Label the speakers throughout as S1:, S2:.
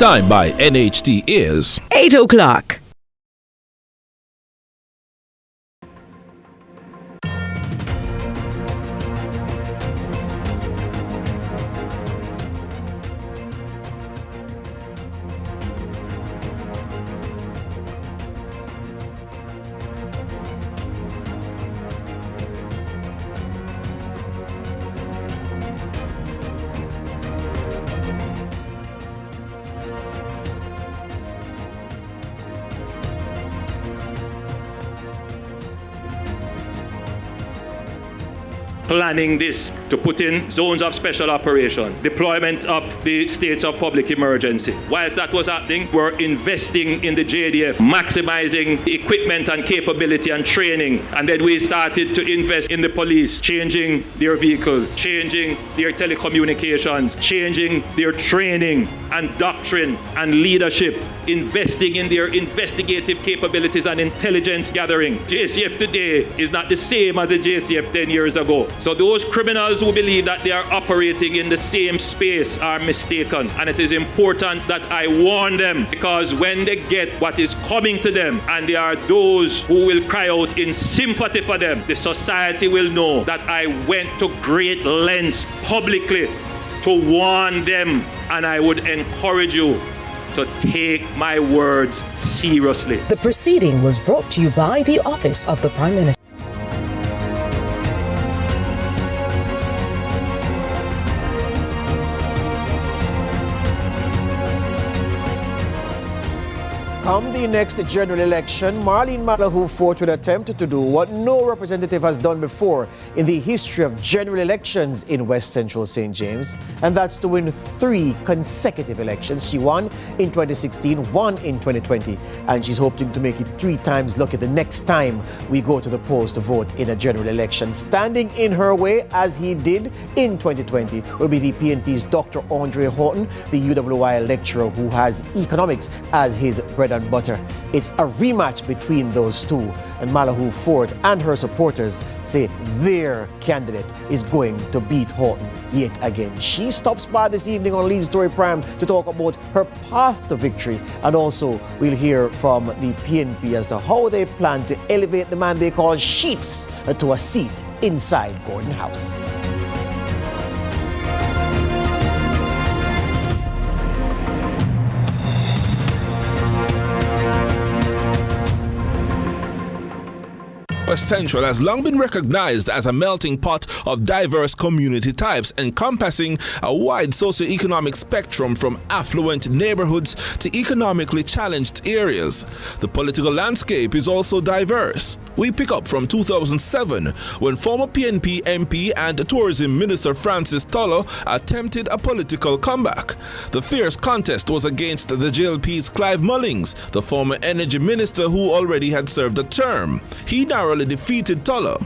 S1: Time by NHT is
S2: 8 o'clock.
S3: Planning this to put in zones of special operation, deployment of the states of public emergency. Whilst that was happening, we're investing in the JDF, maximizing the equipment and capability and training. And then we started to invest in the police, changing their vehicles, changing their telecommunications, changing their training and doctrine and leadership, investing in their investigative capabilities and intelligence gathering. JCF today is not the same as the JCF 10 years ago. So those criminals who believe that they are operating in the same space are mistaken. And it is important that I warn them, because when they get what is coming to them, and there are those who will cry out in sympathy for them, the society will know that I went to great lengths publicly to warn them, and I would encourage you to take my words seriously.
S2: The proceeding was brought to you by the Office of the Prime Minister.
S4: Come the next general election, Malahoo Forte will attempt to do what no representative has done before in the history of general elections in West Central St. James, and that's to win 3 consecutive elections. She won in 2016, won in 2020, and she's hoping to make it 3 times lucky the next time we go to the polls to vote in a general election. Standing in her way, as he did in 2020, will be the PNP's Dr. Andre Horton, the UWI lecturer who has economics as his bread and butter. It's a rematch between those two, and Malahoo Forte and her supporters say their candidate is going to beat Horton yet again. She stops by this evening on Lead Story Prime to talk about her path to victory, and also we'll hear from the PNP as to how they plan to elevate the man they call Sheets to a seat inside Gordon House.
S1: West Central has long been recognized as a melting pot of diverse community types, encompassing a wide socioeconomic spectrum from affluent neighborhoods to economically challenged areas. The political landscape is also diverse. We pick up from 2007, when former PNP MP and Tourism Minister Francis Tulloh attempted a political comeback. The fierce contest was against the JLP's Clive Mullings, the former Energy Minister who already had served a term. He narrowly defeated Tulloh.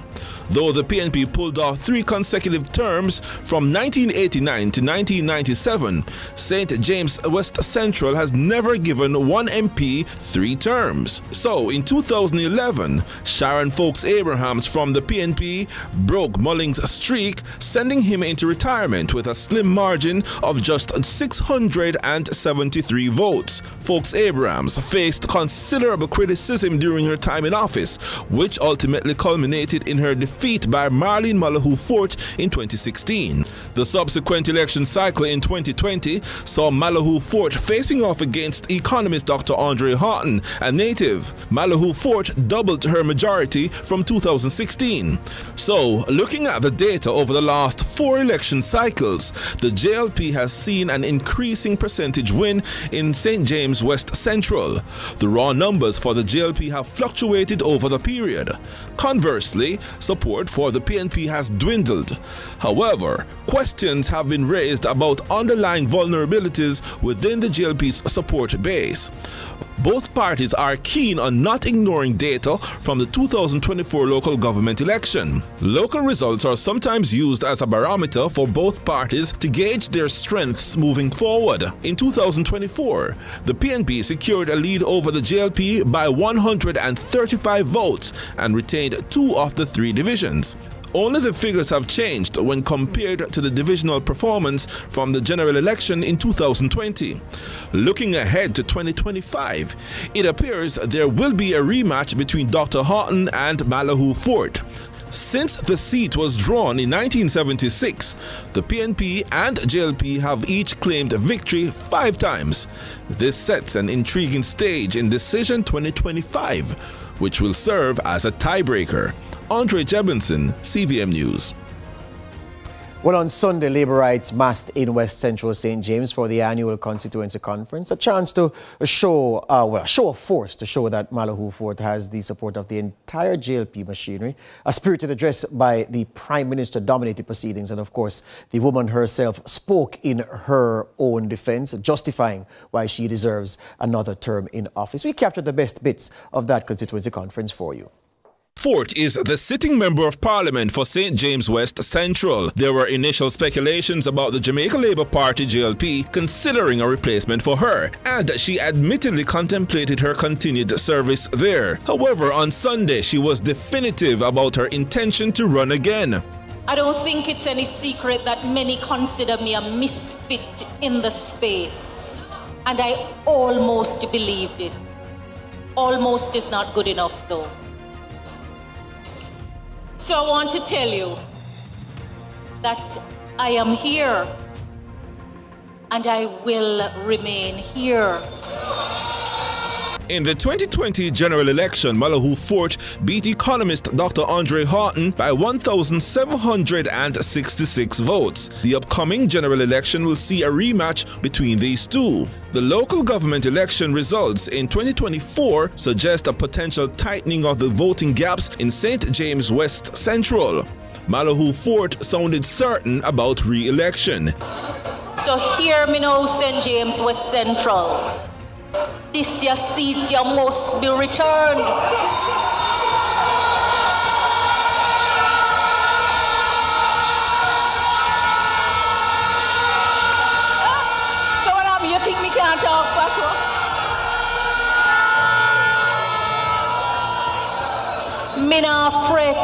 S1: Though the PNP pulled off 3 consecutive terms from 1989 to 1997, St. James West Central has never given one MP 3 terms. So in 2011, Sharon Folks Abrahams from the PNP broke Mullings' streak, sending him into retirement with a slim margin of just 673 votes. Folks Abrahams faced considerable criticism during her time in office, which ultimately culminated in her defeat by Malahoo Forte in 2016. The subsequent election cycle in 2020 saw Malahoo Forte facing off against economist Dr. Andre Horton, a native. Malahoo Forte doubled her majority from 2016. So, looking at the data over the last 4 election cycles, the JLP has seen an increasing percentage win in St. James West Central. The raw numbers for the JLP have fluctuated over the period. Conversely, support for the PNP has dwindled. However, questions have been raised about underlying vulnerabilities within the JLP's support base. Both parties are keen on not ignoring data from the 2024 local government election. Local results are sometimes used as a barometer for both parties to gauge their strengths moving forward. In 2024, the PNP secured a lead over the JLP by 135 votes and retained 2 of the 3 divisions. Only the figures have changed when compared to the divisional performance from the general election in 2020. Looking ahead to 2025, it appears there will be a rematch between Dr. Horton and Malahoo Forte. Since the seat was drawn in 1976, the PNP and JLP have each claimed victory 5 times. This sets an intriguing stage in Decision 2025, which will serve as a tiebreaker. Andre Jebinson, CVM News.
S4: Well, on Sunday, Labour Rights massed in West Central St. James for the annual Constituency Conference, a chance to show of force to show that Malahoo Forte has the support of the entire JLP machinery. A spirited address by the Prime Minister dominated proceedings, and of course, the woman herself spoke in her own defence, justifying why she deserves another term in office. We captured the best bits of that Constituency Conference for you.
S1: Forte is the sitting member of Parliament for St. James West Central. There were initial speculations about the Jamaica Labour Party JLP considering a replacement for her, and she admittedly contemplated her continued service there. However, on Sunday, she was definitive about her intention to run again.
S5: I don't think it's any secret that many consider me a misfit in the space, and I almost believed it. Almost is not good enough, though. So I want to tell you that I am here and I will remain here.
S1: In the 2020 general election, Malahoo Forte beat economist Dr. Andre Horton by 1,766 votes. The upcoming general election will see a rematch between these two. The local government election results in 2024 suggest a potential tightening of the voting gaps in St. James West Central. Malahoo Forte sounded certain about re-election.
S5: So hear me now, St. James West Central. This your seat, you must be returned. So what happened? You think me can't talk back? Me not fret,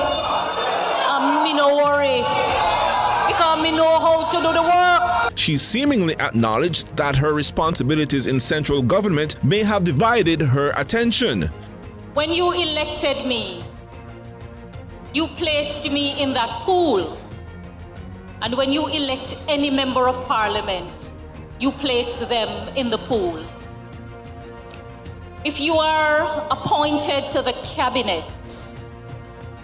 S5: and me no worry, because me know how to do the work.
S1: She seemingly acknowledged that her responsibilities in central government may have divided her attention.
S5: When you elected me, you placed me in that pool. And when you elect any member of parliament, you place them in the pool. If you are appointed to the cabinet,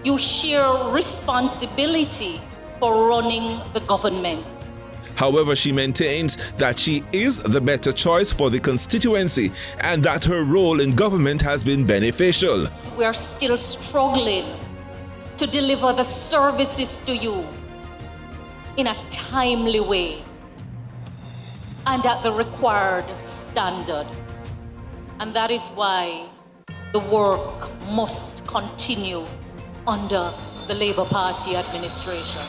S5: you share responsibility for running the government.
S1: However, she maintains that she is the better choice for the constituency and that her role in government has been beneficial.
S5: We are still struggling to deliver the services to you in a timely way and at the required standard. And that is why the work must continue under the Labour Party administration.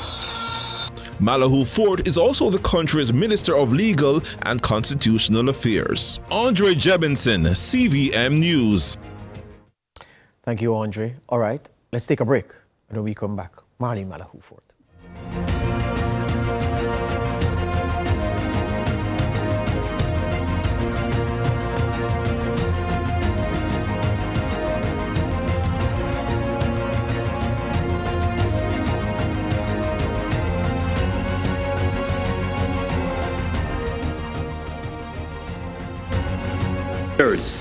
S1: Malahoo Forte is also the country's Minister of Legal and Constitutional Affairs. Andre Jebinson, CVM News.
S4: Thank you, Andre. All right, let's take a break. And when we come back, Malahoo Forte.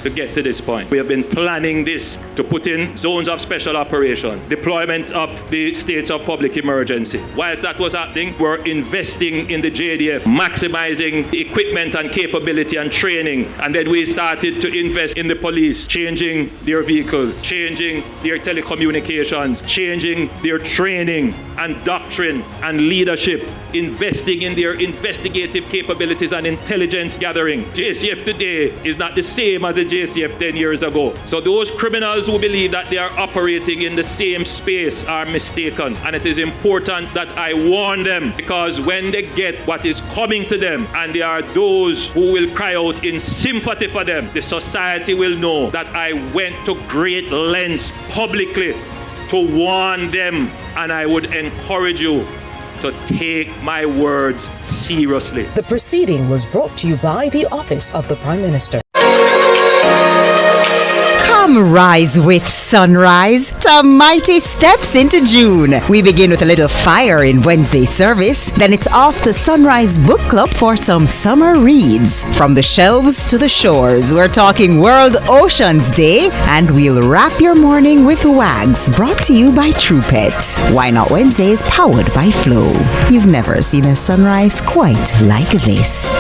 S3: To get to this point. We have been planning this to put in zones of special operation, deployment of the states of public emergency. Whilst that was happening, we're investing in the JDF, maximizing the equipment and capability and training. And then we started to invest in the police, changing their vehicles, changing their telecommunications, changing their training and doctrine and leadership, investing in their investigative capabilities and intelligence gathering. JCF today is not the same as the JCF 10 years ago. So those criminals who believe that they are operating in the same space are mistaken. And it is important that I warn them, because when they get what is coming to them, and there are those who will cry out in sympathy for them, the society will know that I went to great lengths publicly to warn them, and I would encourage you to take my words seriously.
S2: The proceeding was brought to you by the Office of the Prime Minister.
S6: Come rise with sunrise to mighty steps into June. We begin with a little fire in Wednesday's service. Then it's off to Sunrise Book Club for some summer reads. From the shelves to the shores, we're talking World Oceans Day, and we'll wrap your morning with WAGs, brought to you by TruePet. Why Not Wednesday is powered by Flow. You've never seen a sunrise quite like this.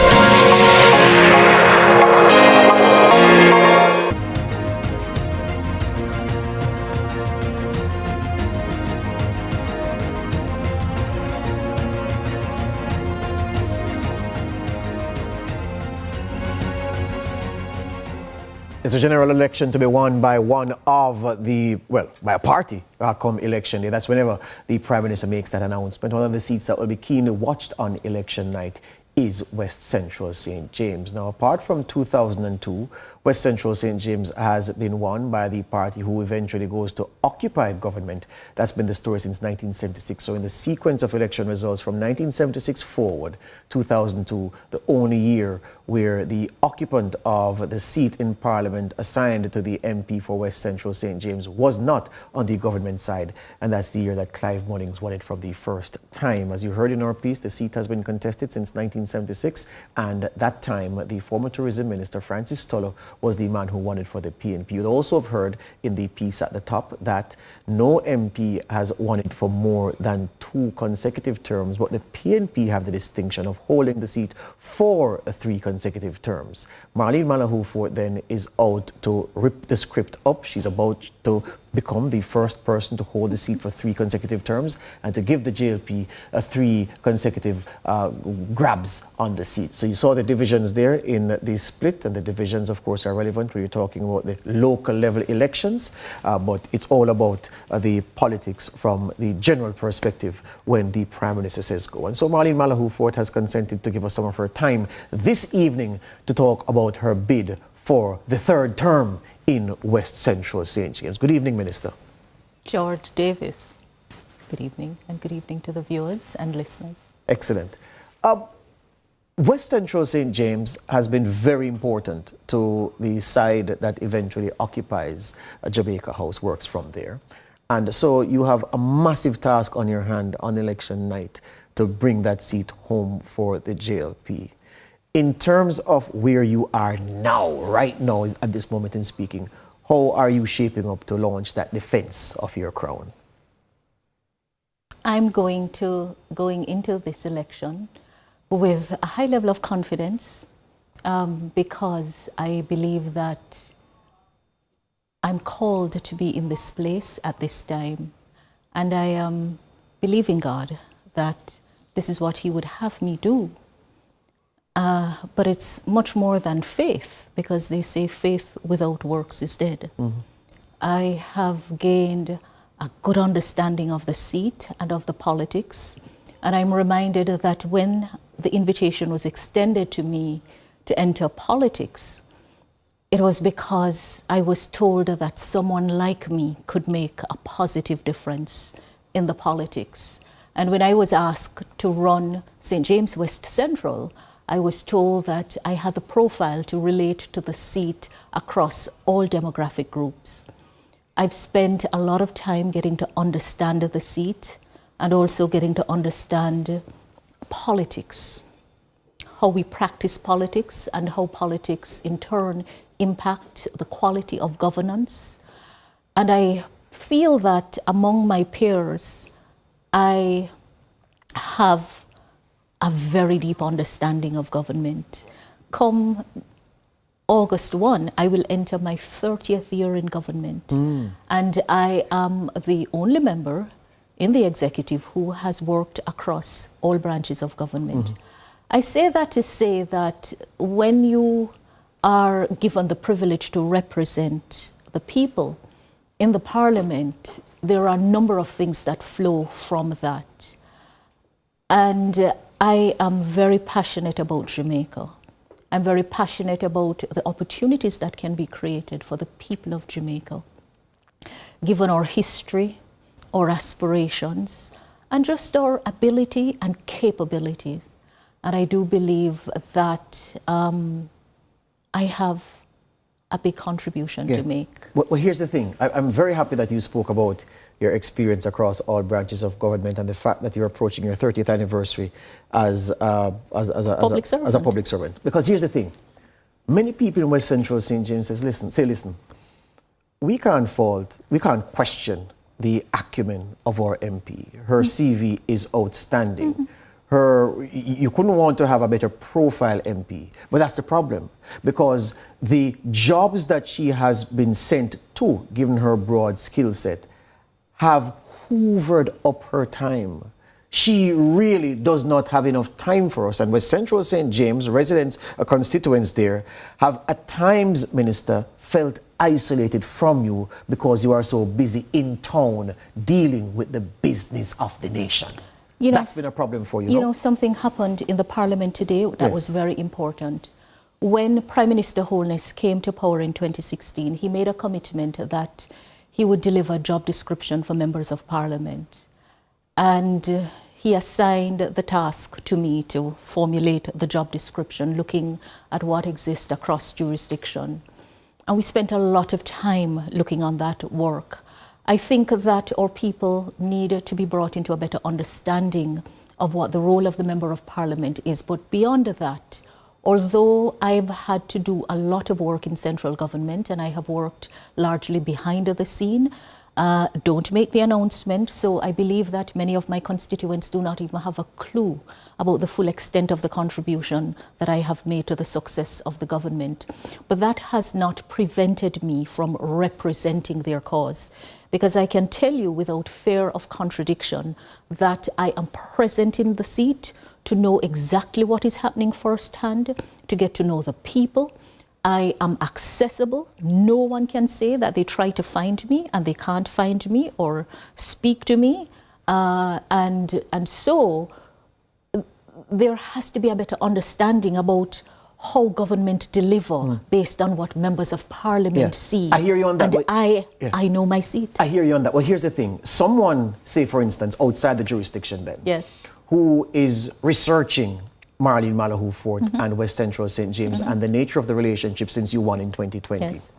S4: It's a general election to be won by one of by a party come election day. That's whenever the Prime Minister makes that announcement. One of the seats that will be keenly watched on election night is West Central St. James. Now, apart from 2002, West Central St. James has been won by the party who eventually goes to occupy government. That's been the story since 1976. So in the sequence of election results from 1976 forward, 2002, the only year where the occupant of the seat in Parliament assigned to the MP for West Central St. James was not on the government side. And that's the year that Clive Mullings won it for the first time. As you heard in our piece, the seat has been contested since 1976. And that time, the former Tourism Minister, Francis Tulloh, was the man who won it for the PNP. You'd also have heard in the piece at the top that no MP has won it for more than 2 consecutive terms, but the PNP have the distinction of holding the seat for 3 consecutive terms. Malahoo Forte then is out to rip the script up. She's about to become the first person to hold the seat for 3 consecutive terms and to give the JLP 3 consecutive grabs on the seat. So you saw the divisions there in the split, and the divisions, of course, are relevant when you're talking about the local level elections, but it's all about the politics from the general perspective when the Prime Minister says go. And so Malahoo Forte has consented to give us some of her time this evening to talk about her bid for the 3rd term in West Central St. James. Good evening, Minister.
S7: George Davis. Good evening, and good evening to the viewers and listeners.
S4: Excellent. West Central St. James has been very important to the side that eventually occupies Jamaica House, works from there. And so you have a massive task on your hand on election night to bring that seat home for the JLP. In terms of where you are now, right now, at this moment in speaking, how are you shaping up to launch that defense of your crown?
S7: I'm going into this election with a high level of confidence because I believe that I'm called to be in this place at this time. And I am believing God that this is what He would have me do. But it's much more than faith, because they say faith without works is dead. Mm-hmm. I have gained a good understanding of the seat and of the politics. And I'm reminded that when the invitation was extended to me to enter politics, it was because I was told that someone like me could make a positive difference in the politics. And when I was asked to run St. James West Central, I was told that I had the profile to relate to the seat across all demographic groups. I've spent a lot of time getting to understand the seat and also getting to understand politics, how we practice politics and how politics in turn impact the quality of governance. And I feel that among my peers, I have a very deep understanding of government. Come August 1, I will enter my 30th year in government. And I am the only member in the executive who has worked across all branches of government. I say that to say that when you are given the privilege to represent the people in the parliament, there are a number of things that flow from that. And I am very passionate about Jamaica. I'm very passionate about the opportunities that can be created for the people of Jamaica. Given our history, our aspirations, and just our ability and capabilities. And I do believe that I have a big contribution to make.
S4: Well, here's the thing. I'm very happy that you spoke about your experience across all branches of government and the fact that you're approaching your 30th anniversary as a public servant. Because here's the thing. Many people in West Central St. James listen, we can't question the acumen of our MP. Her CV is outstanding. You couldn't want to have a better profile MP, but that's the problem, because the jobs that she has been sent to, given her broad skill set, have hoovered up her time. She really does not have enough time for us. And West Central St. James, residents, constituents there, have at times, Minister, felt isolated from you because you are so busy in town dealing with the business of the nation. That's been a problem for you.
S7: You know, something happened in the Parliament today that was very important. When Prime Minister Holness came to power in 2016, he made a commitment that he would deliver a job description for members of Parliament. And he assigned the task to me to formulate the job description, looking at what exists across jurisdiction. And we spent a lot of time looking on that work. I think that our people need to be brought into a better understanding of what the role of the Member of Parliament is. But beyond that, although I've had to do a lot of work in central government and I have worked largely behind the scene, don't make the announcement. So I believe that many of my constituents do not even have a clue about the full extent of the contribution that I have made to the success of the government. But that has not prevented me from representing their cause, because I can tell you without fear of contradiction that I am present in the seat to know exactly what is happening firsthand, to get to know the people. I am accessible. No one can say that they try to find me and they can't find me or speak to me. And so there has to be a better understanding about how government deliver based on what members of Parliament see.
S4: I hear you on that.
S7: And I know my seat.
S4: I hear you on that. Well, here's the thing. Someone, say for instance, outside the jurisdiction then, who is researching Malahoo Forte and West Central St. James and the nature of the relationship since you won in 2020.
S7: Yes.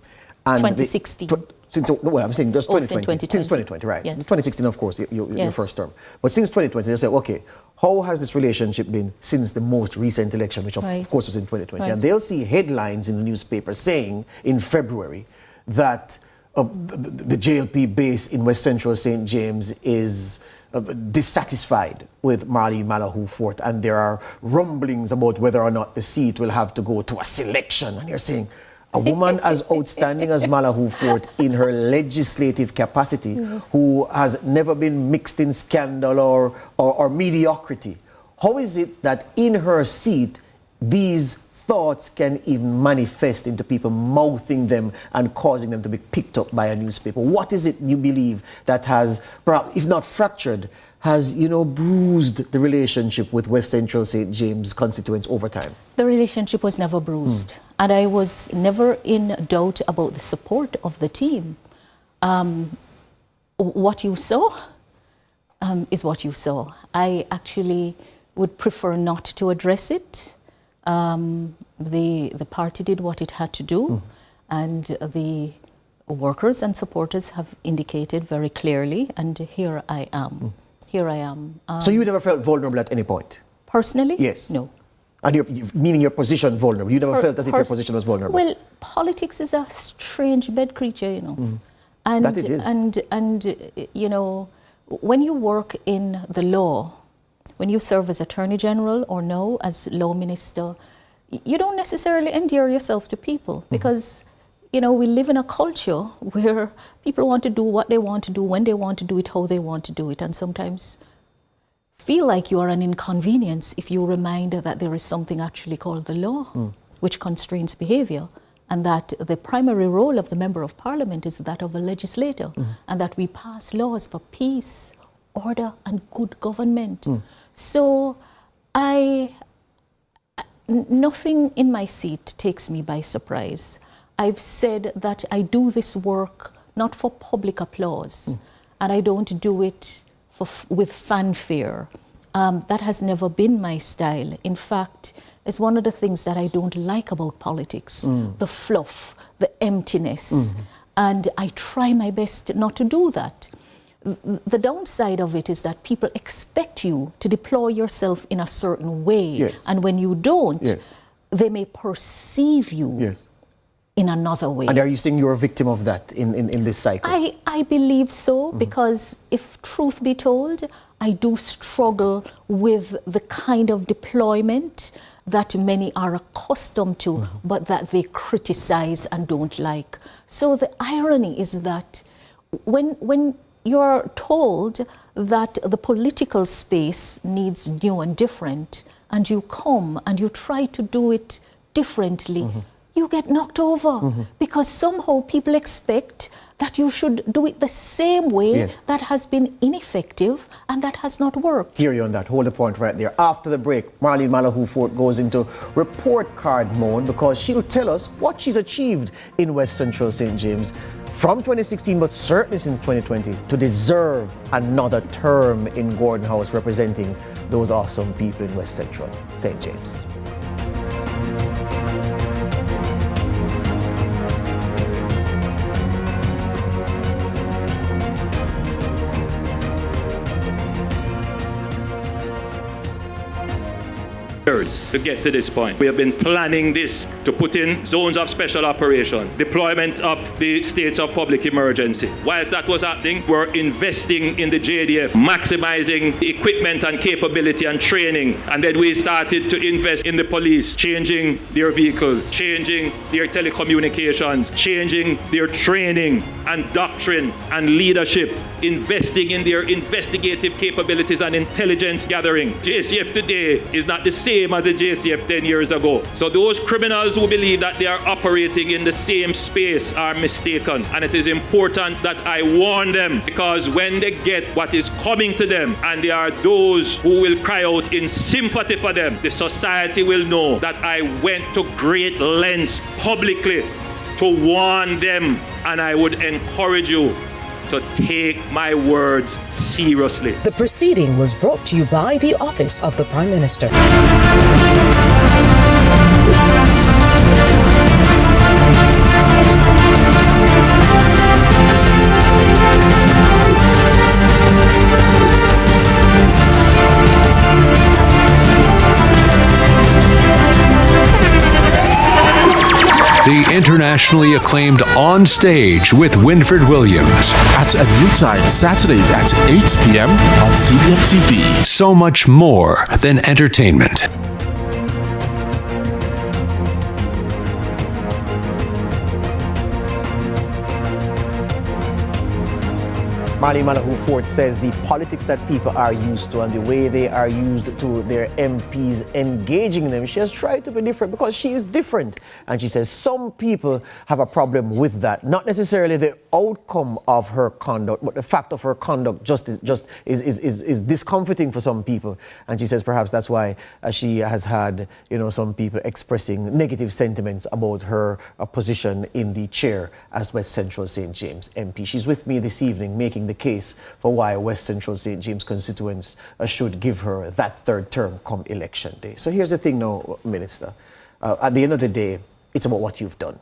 S4: And
S7: 2016.
S4: I'm saying just 2020. Since 2020, right.
S7: Yes.
S4: 2016, of course, your first term. But since 2020, they say, okay, how has this relationship been since the most recent election, which of course was in 2020?
S7: Right.
S4: And they'll see headlines in the newspaper saying in February that the JLP base in West Central St. James is dissatisfied with Malahoo Forte, and there are rumblings about whether or not the seat will have to go to a selection. And you're saying, a woman as outstanding as Malahoo Forte in her legislative capacity, who has never been mixed in scandal or mediocrity, how is it that in her seat these thoughts can even manifest into people mouthing them and causing them to be picked up by a newspaper? What is it you believe that has, perhaps, if not fractured, has, bruised the relationship with West Central St. James constituents over time?
S7: The relationship was never bruised. And I was never in doubt about the support of the team. What you saw is what you saw. I actually would prefer not to address it. The party did what it had to do, and the workers and supporters have indicated very clearly, and here I am. Here I am.
S4: So you never felt vulnerable at any point?
S7: Personally?
S4: Yes.
S7: No.
S4: And meaning your position vulnerable? You never felt as if your position was vulnerable?
S7: Well, politics is a strange bed creature, And,
S4: that it is.
S7: And when you work in the law, when you serve as Attorney General or as Law Minister, you don't necessarily endear yourself to people because, we live in a culture where people want to do what they want to do, when they want to do it, how they want to do it, and sometimes feel like you are an inconvenience if you remind that there is something actually called the law, which constrains behavior, and that the primary role of the Member of Parliament is that of a legislator, and that we pass laws for peace, order, and good government. So nothing in my seat takes me by surprise. I've said that I do this work not for public applause. and I don't do it with fanfare. That has never been my style. In fact, it's one of the things that I don't like about politics, the fluff, the emptiness. And I try my best not to do that. The downside of it is that people expect you to deploy yourself in a certain way.
S4: Yes.
S7: And when you don't,
S4: Yes.
S7: they may perceive you
S4: Yes.
S7: in another way.
S4: And are you saying you're a victim of that in this cycle?
S7: I believe so, because if truth be told, I do struggle with the kind of deployment that many are accustomed to, but that they criticize and don't like. So the irony is that when you're told that the political space needs new and different, and you come and you try to do it differently, you get knocked over, because somehow people expect that you should do it the same way.
S4: Yes.
S7: That has been ineffective and that has not worked.
S4: Hear you on that. Hold the point right there. After the break, Marlene Malahoo Forte goes into report card mode because she'll tell us what she's achieved in West Central St. James from 2016, but certainly since 2020, to deserve another term in Gordon House representing those awesome people in West Central St. James.
S3: To get to this point. We have been planning this to put in zones of special operation, deployment of the states of public emergency. Whilst that was happening, we're investing in the JDF, maximizing the equipment and capability and training. And then we started to invest in the police, changing their vehicles, changing their telecommunications, changing their training and doctrine and leadership, investing in their investigative capabilities and intelligence gathering. JCF today is not the same as the JCF 10 years ago. So those criminals who believe that they are operating in the same space are mistaken. And it is important that I warn them, because when they get what is coming to them, and there are those who will cry out in sympathy for them, the society will know that I went to great lengths publicly to warn them, and I would encourage you to take my words seriously.
S2: The proceeding was brought to you by the Office of the Prime Minister.
S8: The internationally acclaimed On Stage with Winfred Williams.
S9: At a new time, Saturdays at 8 p.m. on CVM TV.
S8: So much more than entertainment.
S4: Marlene Malahoo Forte says the politics that people are used to and the way they are used to their MPs engaging them, she has tried to be different because she is different. And she says some people have a problem with that. Not necessarily the outcome of her conduct, but the fact of her conduct just is discomforting for some people. And she says perhaps that's why she has had, some people expressing negative sentiments about her position in the chair as West Central St. James MP. She's with me this evening making the case for why West Central St. James constituents should give her that third term come election day. So here's the thing now, Minister. At the end of the day, it's about what you've done.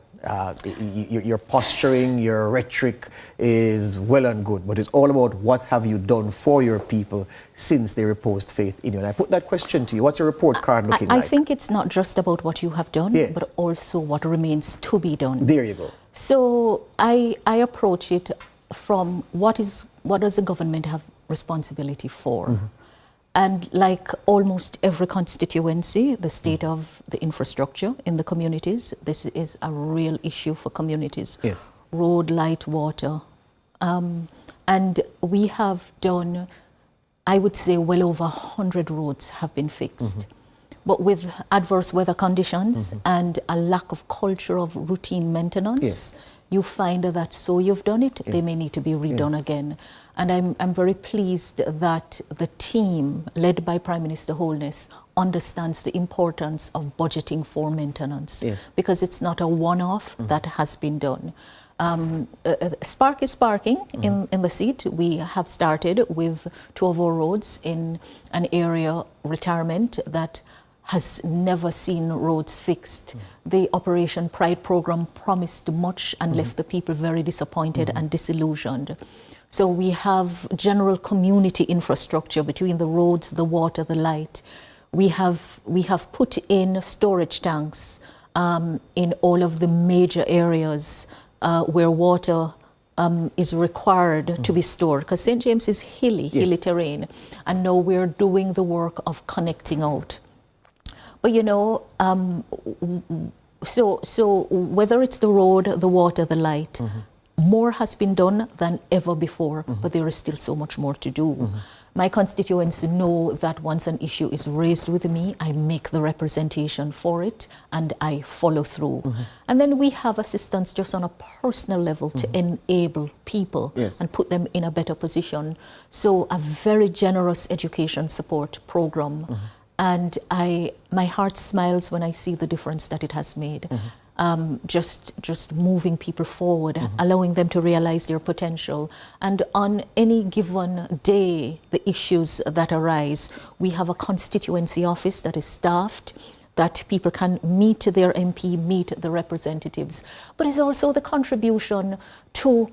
S4: Your posturing, your rhetoric is well and good, but it's all about what have you done for your people since they reposed faith in you. And I put that question to you. What's your report card looking like?
S7: I think it's not just about what you have done,
S4: yes,
S7: but also what remains to be done.
S4: There you go.
S7: So I approach it from what does the government have responsibility for? Mm-hmm. And like almost every constituency, the state of the infrastructure in the communities, this is a real issue for communities.
S4: Yes.
S7: Road, light, water. And we have done, I would say, well over 100 roads have been fixed. Mm-hmm. But with adverse weather conditions mm-hmm. and a lack of culture of routine maintenance, yes, you find that so you've done it, yeah, they may need to be redone yes again. And I'm very pleased that the team led by Prime Minister Holness understands the importance of budgeting for maintenance, yes, because it's not a one-off mm-hmm. that has been done. Spark is sparking in the seat. We have started with 2 of our roads in an area, retirement, that has never seen roads fixed. The Operation Pride program promised much and left the people very disappointed and disillusioned. So we have general community infrastructure between the roads, the water, the light. We have put in storage tanks in all of the major areas where water is required to be stored, because St. James is hilly terrain, and now we're doing the work of connecting out. But you know, so whether it's the road, the water, the light, more has been done than ever before, but there is still so much more to do. My constituents know that once an issue is raised with me, I make the representation for it and I follow through. And then we have assistance just on a personal level to enable people and put them in a better position. So a very generous education support program. And my heart smiles when I see the difference that it has made. Just moving people forward, allowing them to realize their potential. And on any given day, the issues that arise, we have a constituency office that is staffed, that people can meet their MP, meet the representatives. But it's also the contribution to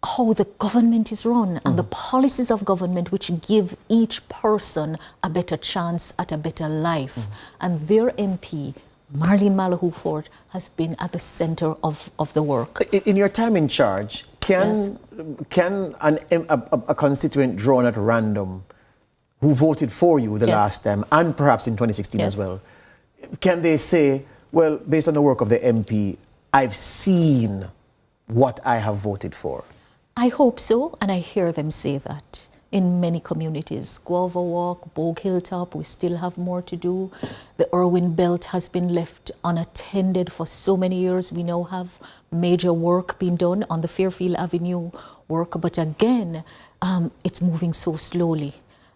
S7: how the government is run and the policies of government which give each person a better chance at a better life. And their MP, Malahoo Forte, has been at the center of the work.
S4: In your time in charge, can a constituent drawn at random who voted for you the last time, and perhaps in 2016 as well, can they say, well, based on the work of the MP, I've seen what I have voted for?
S7: I hope so, and I hear them say that in many communities. Guava Walk, Bogue Hilltop, we still have more to do. The Irwin Belt has been left unattended for so many years. We now have major work being done on the Fairfield Avenue work, but again, it's moving so slowly.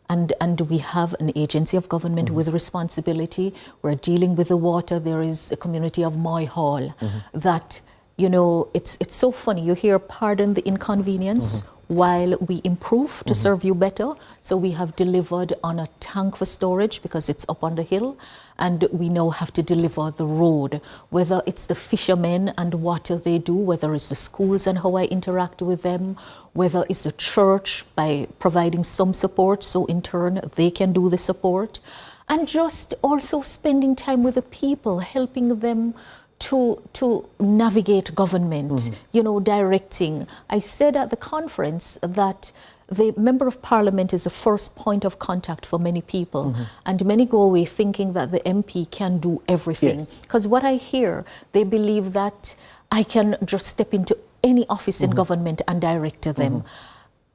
S7: And we have an agency of government with responsibility. We're dealing with the water. There is a community of Moy Hall that, you know, it's so funny. You hear pardon the inconvenience while we improve to serve you better. So we have delivered on a tank for storage because it's up on the hill, and we now have to deliver the road, whether it's the fishermen and what they do, whether it's the schools and how I interact with them, whether it's the church by providing some support so in turn they can do the support, and just also spending time with the people, helping them to navigate government, you know, directing. I said at the conference that the Member of Parliament is the first point of contact for many people, and many go away thinking that the MP can do everything. Because what I hear, they believe that I can just step into any office in government and direct them.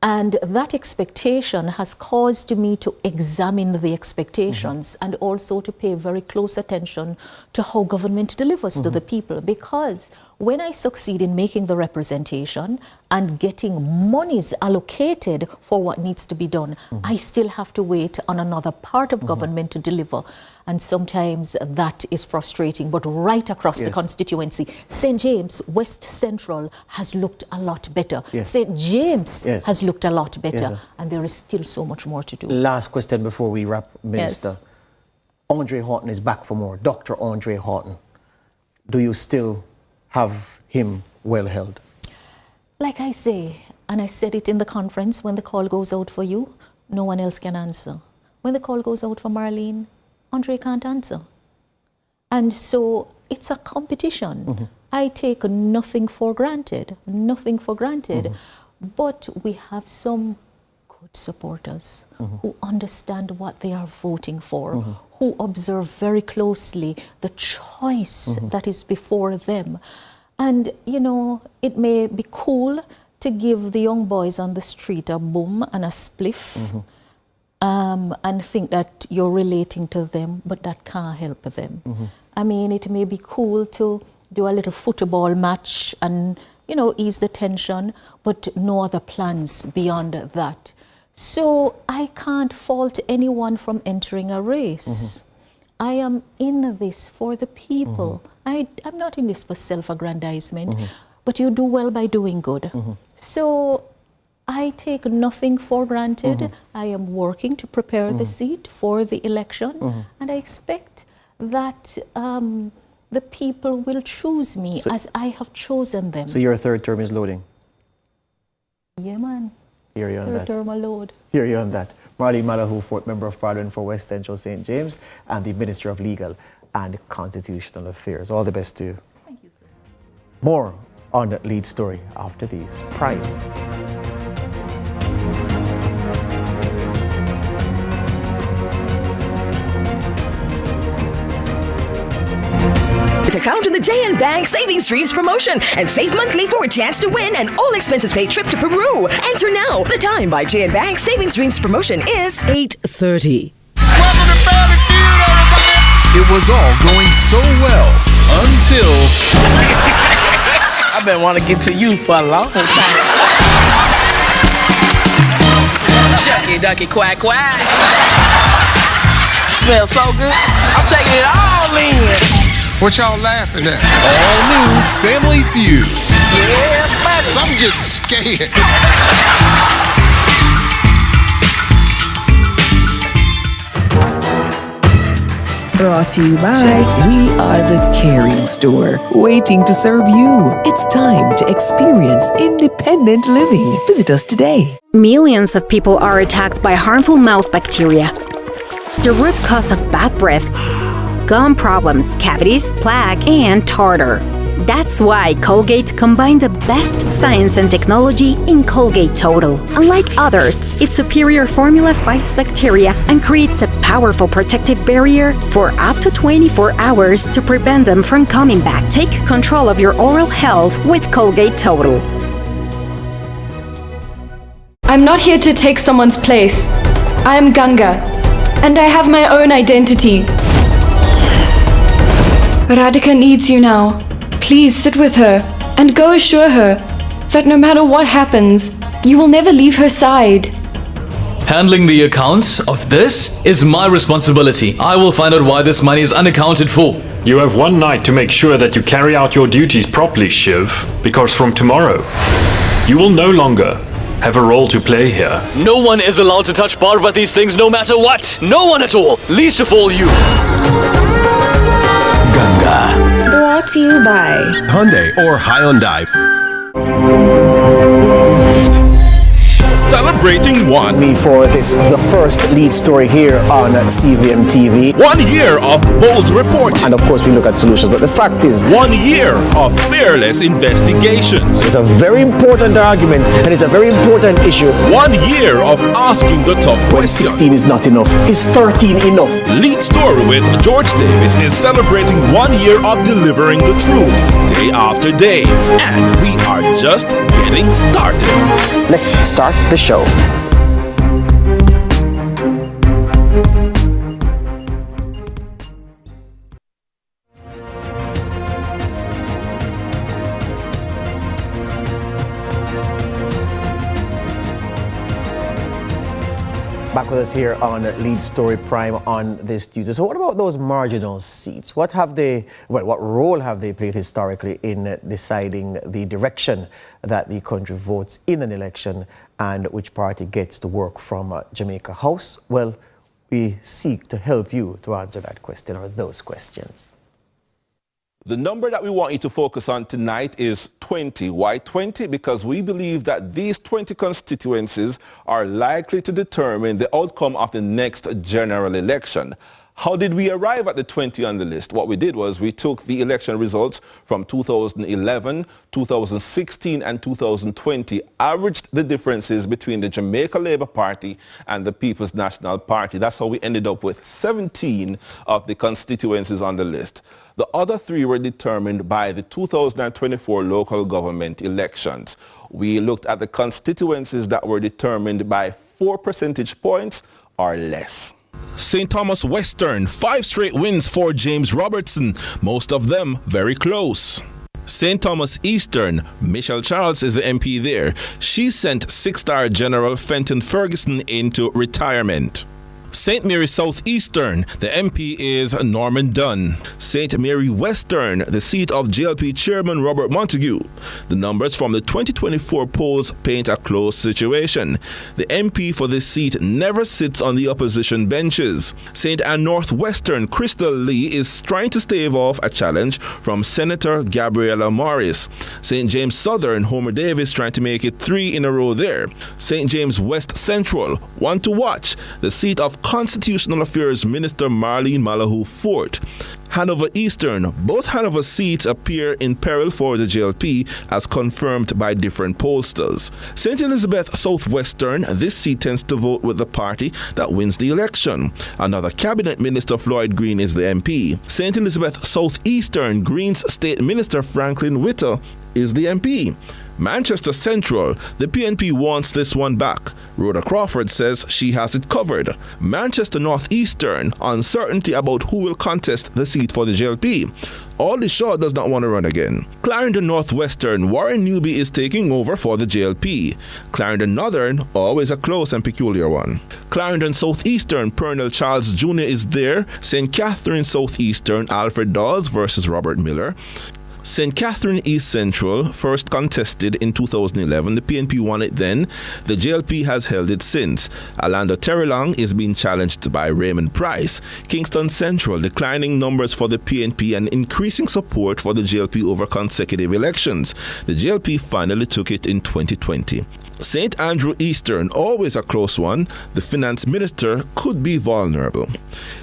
S7: And that expectation has caused me to examine the expectations and also to pay very close attention to how government delivers to the people. Because when I succeed in making the representation and getting monies allocated for what needs to be done, I still have to wait on another part of government to deliver. And sometimes that is frustrating. But right across the constituency, St. James, West Central has looked a lot better. St. James has looked a lot better. And there is still so much more to do.
S4: Last question before we wrap, Minister. Andre Horton is back for more. Dr. Andre Horton. Do you still have him well held?
S7: Like I say, and I said it in the conference, when the call goes out for you, no one else can answer. When the call goes out for Marlene, Andre can't answer. And so it's a competition. I take nothing for granted, but we have some good supporters who understand what they are voting for, who observe very closely the choice that is before them. And, you know, it may be cool to give the young boys on the street a boom and a spliff and think that you're relating to them, but that can't help them. I mean, it may be cool to do a little football match and, you know, ease the tension, but no other plans beyond that. So I can't fault anyone from entering a race. I am in this for the people. I'm not in this for self-aggrandizement. but you do well by doing good. So I take nothing for granted. I am working to prepare the seat for the election, and I expect that the people will choose me as I have chosen them.
S4: So your third term is loading?
S7: Yeah, man.
S4: Hear you on that.
S7: Third term a load.
S4: Hear you on that. Marlene Malahoo Forte, Member of Parliament for West Central St. James and the Minister of Legal and Constitutional Affairs. All the best to you.
S7: Thank you, sir.
S4: More on the lead story after these. Prime.
S10: Account in the JN Bank Savings Streams promotion and save monthly for a chance to win an all-expenses-paid trip to Peru. Enter now. The time by JN Bank Savings Streams promotion is
S2: 8:30.
S9: Welcome to Family Feud, everybody! It was all going so well until...
S11: I've been wanting to get to you for a long time. Shucky, ducky, quack, quack. It smells so good. I'm taking it all in.
S9: What y'all laughing at? All new Family Feud.
S11: Yeah, buddy.
S9: I'm getting scared.
S12: Brought to you by We Are the Caring Store, waiting to serve you. It's time to experience independent living. Visit us today.
S13: Millions of people are attacked by harmful mouth bacteria. The root cause of bad breath, gum problems, cavities, plaque, and tartar. That's why Colgate combined the best science and technology in Colgate Total. Unlike others, its superior formula fights bacteria and creates a powerful protective barrier for up to 24 hours to prevent them from coming back. Take control of your oral health with Colgate Total.
S14: I'm not here to take someone's place. I am Ganga, and I have my own identity. Radhika needs you now. Please sit with her and go assure her that no matter what happens, you will never leave her side.
S15: Handling the accounts of this is my responsibility. I will find out why this money is unaccounted for.
S16: You have one night to make sure that you carry out your duties properly, Shiv, because from tomorrow, you will no longer have a role to play here.
S15: No one is allowed to touch Parvati's things no matter what. No one at all. Least of all you.
S12: Ganga.
S10: brought to you by
S17: Hyundai or Hyundai.
S1: Celebrating
S4: for the first lead story here on CVM TV.
S1: 1 year of bold reporting.
S4: And of course we look at solutions, but the fact is
S1: 1 year of fearless investigations.
S4: It's a very important argument and it's a very important issue.
S1: 1 year of asking the tough questions.
S4: 16 is not enough. Is 13 enough?
S1: Lead story with George Davis is celebrating 1 year of delivering the truth day after day. And we are just getting started.
S4: Let's start the show. Back with us here on Lead Story Prime on this Tuesday. So what about those marginal seats? What role have they played historically in deciding the direction that the country votes in an election and which party gets to work from Jamaica House? Well, we seek to help you to answer that question or those questions.
S1: The number that we want you to focus on tonight is 20. Why 20? Because we believe that these 20 constituencies are likely to determine the outcome of the next general election. How did we arrive at the 20 on the list? What we did was we took the election results from 2011, 2016 and 2020, averaged the differences between the Jamaica Labour Party and the People's National Party. That's how we ended up with 17 of the constituencies on the list. The other 3 were determined by the 2024 local government elections. We looked at the constituencies that were determined by 4 percentage points or less. St. Thomas Western, 5 straight wins for James Robertson, most of them very close. St. Thomas Eastern, Michelle Charles is the MP there. She sent 6-star General Fenton Ferguson into retirement. St. Mary Southeastern, the MP is Norman Dunn. St. Mary Western, the seat of JLP Chairman Robert Montague. The numbers from the 2024 polls paint a close situation. The MP for this seat never sits on the opposition benches. St. Anne Northwestern, Crystal Lee is trying to stave off a challenge from Senator Gabriela Morris. St. James Southern, Homer Davis trying to make it 3 in a row there. St. James West Central, one to watch, the seat of Constitutional Affairs Minister Malahoo Forte. Hanover Eastern, both Hanover seats appear in peril for the JLP as confirmed by different pollsters. St. Elizabeth Southwestern, this seat tends to vote with the party that wins the election. Another cabinet minister, Floyd Green, is the MP. St. Elizabeth Southeastern, Green's State Minister Franklin Witter is the MP. Manchester Central, the PNP wants this one back. Rhoda Crawford says she has it covered. Manchester Northeastern, uncertainty about who will contest the seat for the JLP. Aldy Shaw does not want to run again. Clarendon Northwestern, Warren Newby is taking over for the JLP. Clarendon Northern, always a close and peculiar one. Clarendon Southeastern, Pernell Charles Jr. is there. St. Catherine Southeastern, Alfred Dawes versus Robert Miller. St. Catherine East Central, first contested in 2011. The PNP won it then. The JLP has held it since. Alanda Terrelong is being challenged by Raymond Price. Kingston Central, declining numbers for the PNP and increasing support for the JLP over consecutive elections. The JLP finally took it in 2020. St. Andrew Eastern, always a close one. The finance minister could be vulnerable.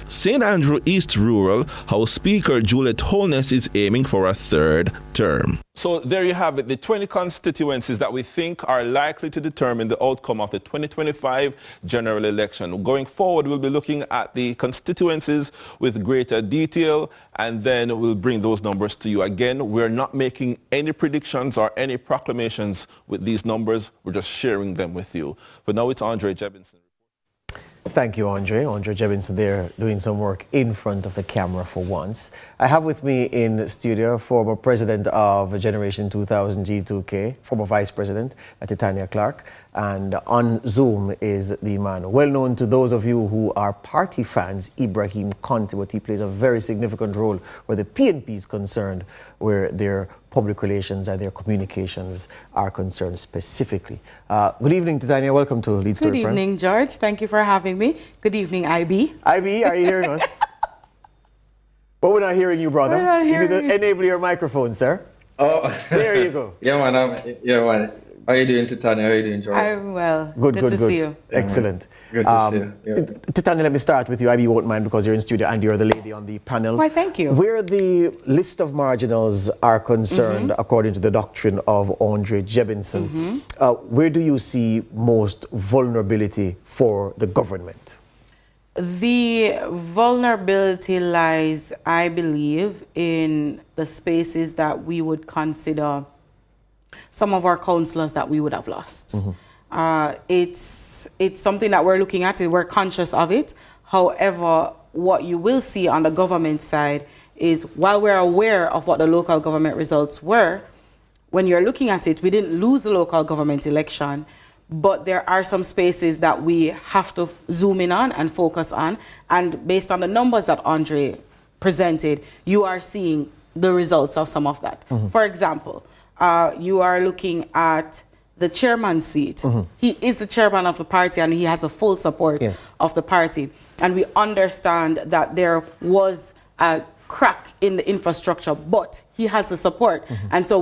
S1: St. Andrew East Rural, House Speaker Juliet Holness is aiming for a 3rd term. So there you have it, the 20 constituencies that we think are likely to determine the outcome of the 2025 general election. Going forward, we'll be looking at the constituencies with greater detail, and then we'll bring those numbers to you. Again, we're not making any predictions or any proclamations with these numbers. We're just sharing them with you. But now it's Andre Jebinson.
S4: Thank you, Andre. Andre Jebinson there doing some work in front of the camera for once. I have with me in studio former president of Generation 2000 G2K, former vice president, Titania Clark. And on Zoom is the man well known to those of you who are party fans, Ibrahim Conte, but he plays a very significant role where the PNP is concerned, where their public relations and their communications are concerned specifically. Good evening, Titania. Welcome to Lead Story
S18: Good evening, George. Thank you for having me. Good evening, IB.
S4: IB, are you hearing us? But we're not hearing you, brother.
S18: We're not hearing you.
S4: Enable your microphone, sir.
S19: Oh.
S4: There you go.
S19: Yeah, man. How are you doing, Titania? How are you doing, George?
S18: I'm well.
S4: Good
S18: to see you.
S4: Excellent.
S19: Good to see you. Yeah.
S4: Titania, let me start with you. IB won't mind because you're in studio and you're the lady on the panel.
S18: Why, thank you.
S4: Where the list of marginals are concerned, according to the doctrine of Andre Jebinson, where do you see most vulnerability for the government?
S18: The vulnerability lies, I believe, in the spaces that we would consider some of our councillors that we would have lost. It's something that we're looking at, we're conscious of it. However, what you will see on the government side is while we're aware of what the local government results were, when you're looking at it, we didn't lose the local government election, but there are some spaces that we have to zoom in on and focus on. And based on the numbers that Andre presented, you are seeing the results of some of that. For example, you are looking at the chairman's seat. He is the chairman of the party and he has the full support of the party. And we understand that there was a crack in the infrastructure, but he has the support. And so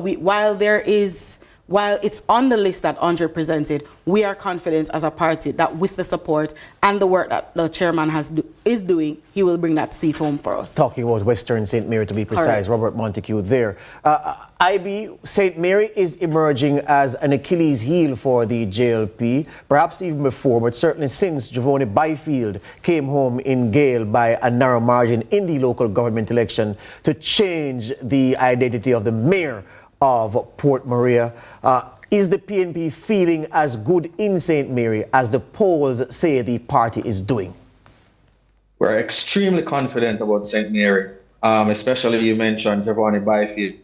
S18: while it's on the list that Andre presented, we are confident as a party that with the support and the work that the chairman is doing, he will bring that seat home for us.
S4: Talking about Western St. Mary, to be precise, Robert Montague there. IB, St. Mary is emerging as an Achilles heel for the JLP, perhaps even before, but certainly since Giovanni Byfield came home in Gale by a narrow margin in the local government election to change the identity of the mayor of Port Maria. Is the PNP feeling as good in St. Mary as the polls say the party is doing?
S19: We're extremely confident about St. Mary, especially you mentioned Giovanni Byfield,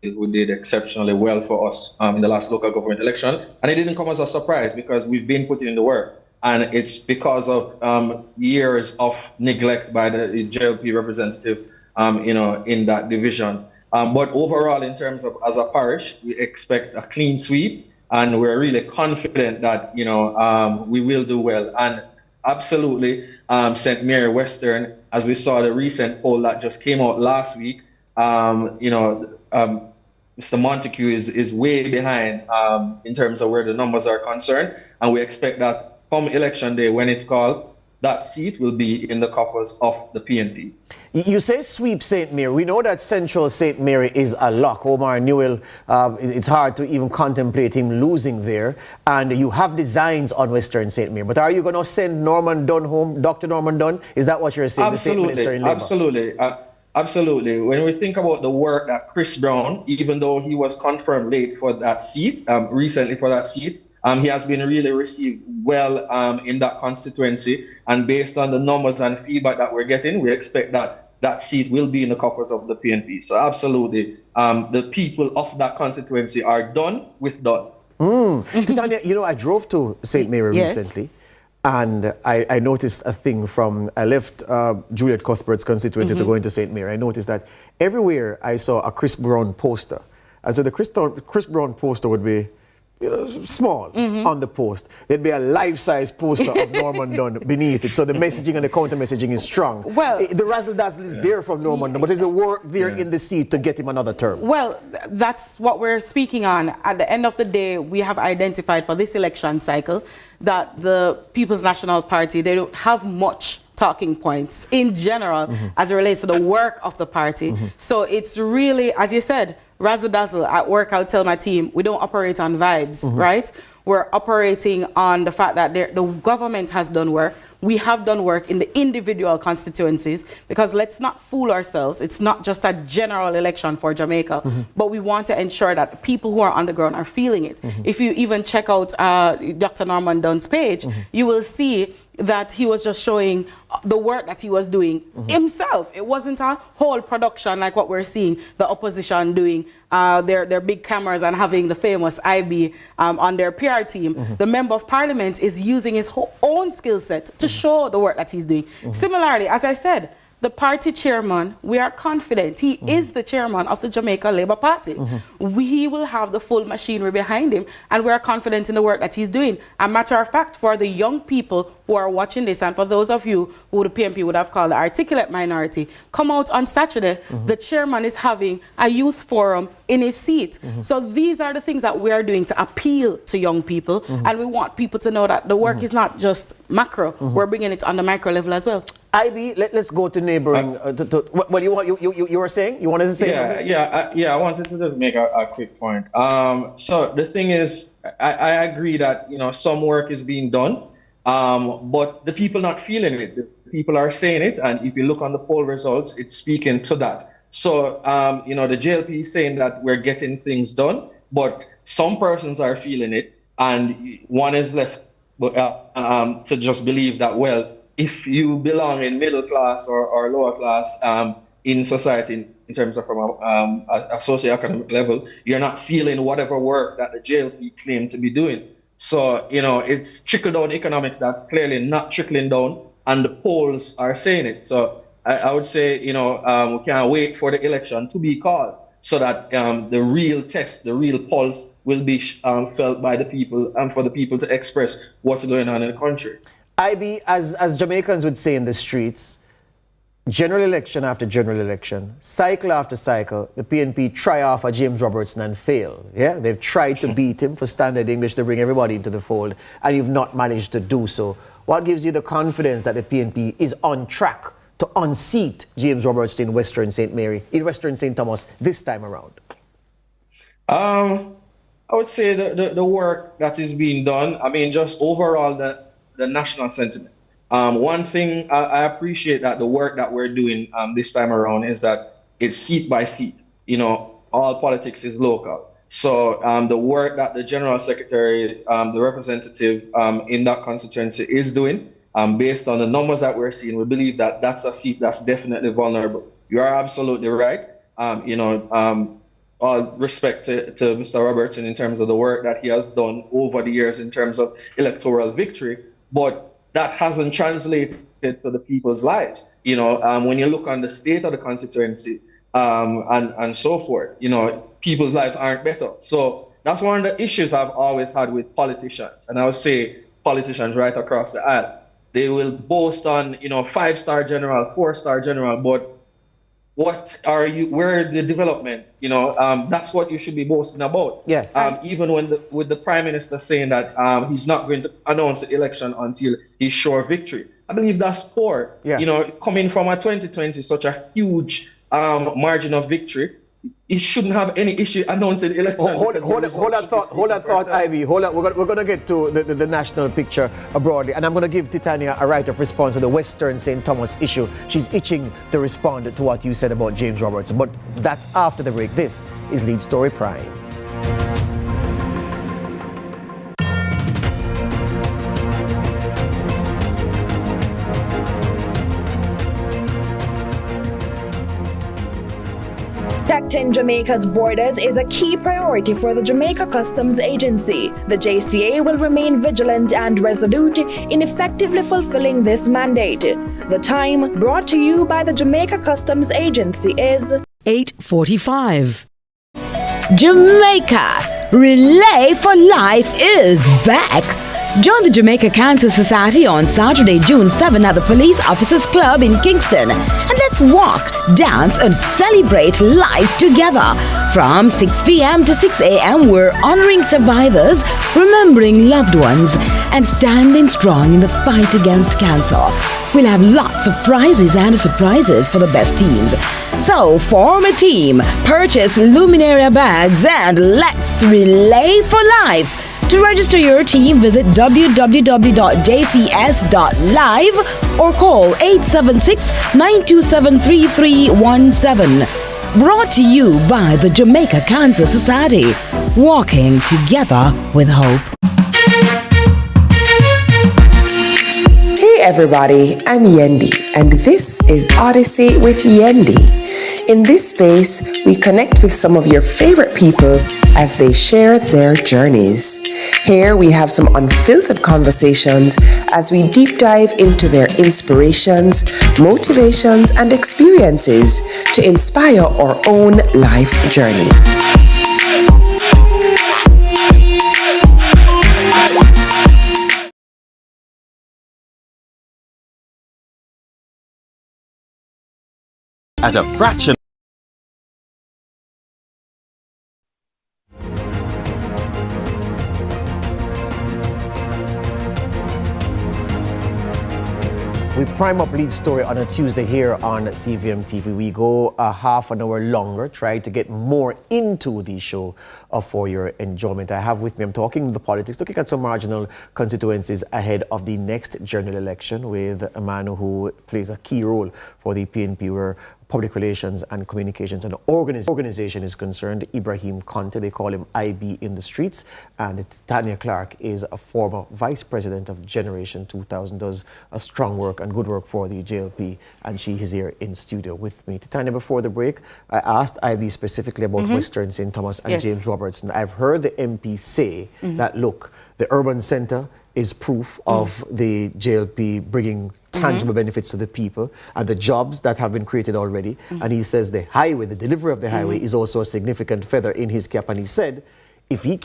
S19: who did exceptionally well for us in the last local government election. And it didn't come as a surprise because we've been putting in the work. and it's because of years of neglect by the JLP representative, in that division. But overall, in terms of as a parish, we expect a clean sweep, and we're really confident that we will do well. And absolutely, St. Mary Western, as we saw the recent poll that just came out last week, Mr. Montague is way behind in terms of where the numbers are concerned, and we expect that come election day, when it's called, that seat will be in the coffers of the PNP.
S4: You say sweep St. Mary. We know that Central St. Mary is a lock. Omar Newell, it's hard to even contemplate him losing there. And you have designs on Western St. Mary. But are you going to send Norman Dunn home, Dr. Norman Dunn? Is that what you're saying?
S19: Absolutely,
S4: the State Minister in Labour?
S19: absolutely. Absolutely. When we think about the work that Chris Brown, even though he was confirmed late for that seat, recently for that seat, he has been really received well in that constituency. And based on the numbers and feedback that we're getting, we expect that that seat will be in the coffers of the PNP. So absolutely, the people of that constituency are done with done.
S4: Titania, I drove to St. Mary recently. And I noticed a thing I left Juliet Cuthbert's constituency to go into St. Mary. I noticed that everywhere I saw a Chris Brown poster. And so the Chris Brown poster would be small on the post. There'd be a life-size poster of Norman Dunn beneath it. So the messaging and the counter-messaging is strong. Well, the razzle-dazzle is there from Norman Dunn, but there's a work there in the seat to get him another term.
S18: Well, that's what we're speaking on. At the end of the day, we have identified for this election cycle that the People's National Party, they don't have much talking points in general as it relates to the work of the party. So it's really, as you said, razzle-dazzle. At work, I'll tell my team, we don't operate on vibes, right? We're operating on the fact that the government has done work. We have done work in the individual constituencies, because let's not fool ourselves. It's not just a general election for Jamaica, but we want to ensure that the people who are on the ground are feeling it. If you even check out Dr. Norman Dunn's page, you will see that he was just showing the work that he was doing himself. It wasn't a whole production like what we're seeing the opposition doing, their big cameras and having the famous IB on their PR team. The Member of Parliament is using his own skill set to show the work that he's doing. Similarly, as I said, the party chairman, we are confident he is the chairman of the Jamaica Labour Party. He will have the full machinery behind him, and we are confident in the work that he's doing. A matter of fact, for the young people who are watching this, and for those of you who the PNP would have called the articulate minority, come out on Saturday. The chairman is having a youth forum in his seat. So these are the things that we are doing to appeal to young people, and we want people to know that the work is not just macro. We're bringing it on the micro level as well.
S4: IB, let's go to neighboring. Well, you were saying you wanted to say something?
S19: I wanted to just make a quick point. So the thing is, I agree that some work is being done, but the people not feeling it. The people are saying it, and if you look on the poll results, it's speaking to that. So the JLP is saying that we're getting things done, but some persons are feeling it, and one is left to just believe that, well, if you belong in middle class or lower class in society, in terms of from a socioeconomic level, you're not feeling whatever work that the JLP claim to be doing. So, it's trickle-down economics that's clearly not trickling down, and the polls are saying it. So I would say, we can't wait for the election to be called so that the real test, the real pulse will be felt by the people, and for the people to express what's going on in the country.
S4: IB, as Jamaicans would say in the streets, general election after general election, cycle after cycle, the PNP try off a James Robertson and fail. Yeah, they've tried to beat him for standard English to bring everybody into the fold, and you've not managed to do so. What gives you the confidence that the PNP is on track to unseat James Robertson in Western St. Thomas this time around?
S19: I would say the work that is being done, just overall the national sentiment. One thing I appreciate that the work that we're doing this time around is that it's seat by seat. All politics is local. So the work that the General Secretary, the representative in that constituency is doing, based on the numbers that we're seeing, we believe that that's a seat that's definitely vulnerable. You are absolutely right. All respect to Mr. Robertson in terms of the work that he has done over the years in terms of electoral victory. but that hasn't translated to the people's lives. You know, when you look on the state of the constituency and so forth, you know, people's lives aren't better. So that's one of the issues I've always had with politicians, and I would say politicians right across the aisle. They will boast on, you know, 5-star general, 4-star general, but what are you? Where the development? You know, that's what you should be boasting about.
S4: Yes.
S19: Even when with the prime minister saying that he's not going to announce the election until he's sure of victory. I believe that's poor.
S4: Yeah.
S19: You know, coming from a 2020 such a huge margin of victory, it shouldn't have any issue announcing the election.
S4: Hold that thought, Ivy. Hold on. We're going to get to the national picture abroad, and I'm going to give Titania a right of response to the Western St. Thomas issue. She's itching to respond to what you said about James Robertson, but that's after the break. This is Lead Story Prime.
S20: Protecting Jamaica's borders is a key priority for the Jamaica Customs Agency. The JCA will remain vigilant and resolute in effectively fulfilling this mandate. The time brought to you by the Jamaica Customs Agency is
S6: 8:45. Jamaica Relay for Life is back. Join the Jamaica Cancer Society on Saturday, June 7 at the Police Officers Club in Kingston. And let's walk, dance, and celebrate life together. From 6 p.m. to 6 a.m., we're honoring survivors, remembering loved ones, and standing strong in the fight against cancer. We'll have lots of prizes and surprises for the best teams. So, form a team, purchase Luminaria bags, and let's relay for life. To register your team, visit www.jcs.live or call 876-927-3317. Brought to you by the Jamaica Cancer Society. Walking together with hope.
S12: Hey everybody, I'm Yendi, and this is Odyssey with Yendi. In this space, we connect with some of your favorite people as they share their journeys. Here we have some unfiltered conversations as we deep dive into their inspirations, motivations, and experiences to inspire our own life journey.
S17: At a fraction.
S4: We prime up Lead Story on a Tuesday here on CVM TV. We go a half an hour longer, try to get more into the show for your enjoyment. I have with me, I'm talking the politics, looking at some marginal constituencies ahead of the next general election with a man who plays a key role for the PNP, where public relations and communications and organization is concerned. Ibrahim Conte, they call him IB in the streets. And Tanya Clark is a former vice president of Generation 2000, does a strong work and good work for the JLP, and she is here in studio with me. Tanya, before the break, I asked IB specifically about Western St. Thomas and James Robertson. I've heard the MP say that, look, the urban centre is proof of the JLP bringing tangible benefits to the people and the jobs that have been created already. And he says the highway, the delivery of the highway is also a significant feather in his cap. And he said if he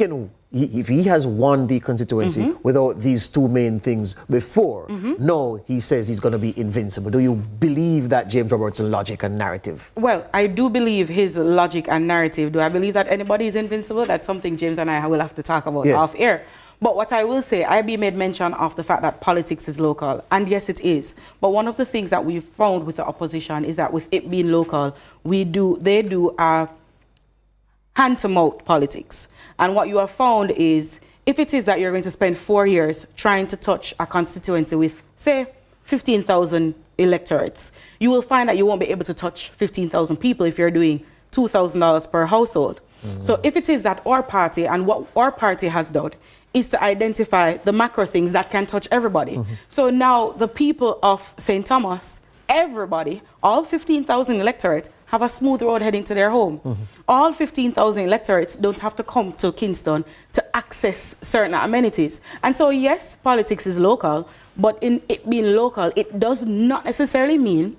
S4: has won the constituency without these two main things before, now he says he's going to be invincible. Do you believe that James Robertson's logic and narrative?
S18: Well, I do believe his logic and narrative. Do I believe that anybody is invincible? That's something James and I will have to talk about off air. But what I will say, IB made mention of the fact that politics is local. And yes, it is. But one of the things that we've found with the opposition is that with it being local, they do hand-to-mouth politics. And what you have found is, if it is that you're going to spend 4 years trying to touch a constituency with, say, 15,000 electorates, you will find that you won't be able to touch 15,000 people if you're doing $2,000 per household. So if it is that our party, and what our party has done, is to identify the macro things that can touch everybody. So now the people of St. Thomas, everybody, all 15,000 electorates, have a smooth road heading to their home. All 15,000 electorates don't have to come to Kingston to access certain amenities. And so, yes, politics is local, but in it being local, it does not necessarily mean